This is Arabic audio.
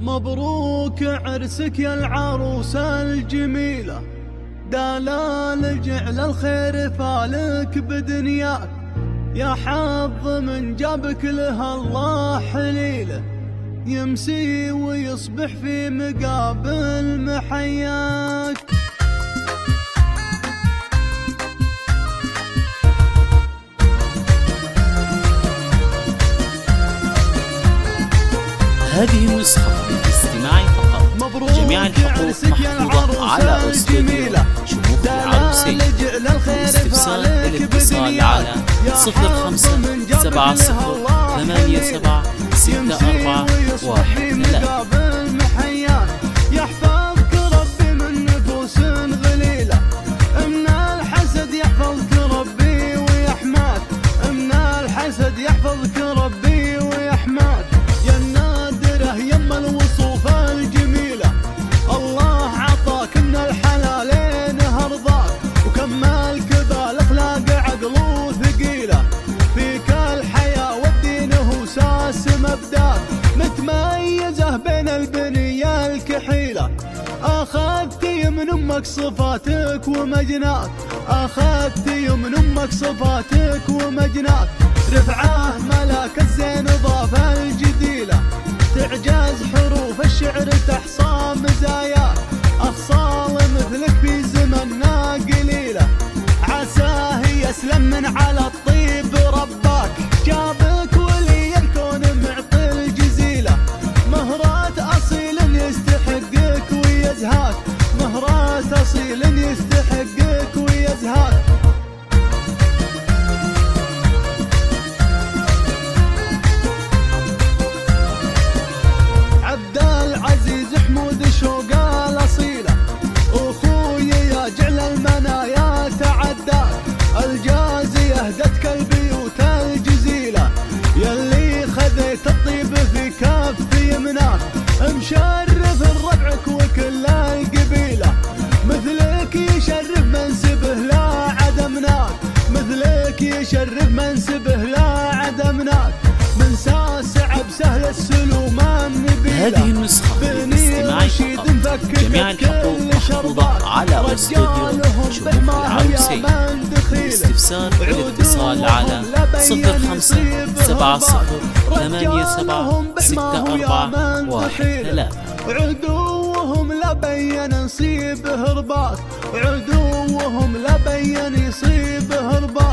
مبروك عرسك يا العروسة الجميلة، دلال جعل الخير فالك بدنياك، يا حظ من جابك لها الله حليله، يمسي ويصبح في مقابل محياك. هذه النسخة للاستماع فقط. جميع الحقوق محفوظة على استوديو شموخ العروسين. للاستفسار الاتصال على 0570876413. يحفظك ربي من نفوس غليلة، من الحسد يحفظك ربي ويحماك، من الحسد يحفظك ربي ويحماك. يا النادرة يم الوصوف الجميلة، الله عطاك من الحلالين هرضاك، وكملك بالأخلاق عقل وثقيلة، فيك الحياة والدين هو ساس مبداك، متميزة بين البنية الكحيلة. أخذتي من أمك صفاتك ومجناك، أخذتي من أمك صفاتك ومجناك، رفعه ملاك الزين ضاف الجديلة، تعجاز حروف الشعر تحصى مزاياك، أخصال مثلك في زمننا قليلة، عساه يسلم من على الطيب رباك، جابك ولي الكون معطي الجزيلة، مهرات أصيل يستحقك ويزهاك، مهرات أصيل يستحقك ويزهاك. عبد العزيز حمود شوق الأصيلة، أخوي يا جعل المنايا تعداك، الجازي أهدتك البيوت الجزيلة، يلي خذيت الطيب في كف يمناك، مشرف ربعك وكل القبيلة، مثلك يشرف منسبه لا عدمناك، مثلك يشرف منسبه لا عدمناك، من ساسع بسهل السلوم النبيلة. هذه النسخة للاستماع فقط. جميع الحقوق محفوظة على استوديو شموخ العروسين. للاستفسار الاتصال على 0570876413. عدوهم لبين نصيبه رباك، عدوهم لبين يصيبه رباك.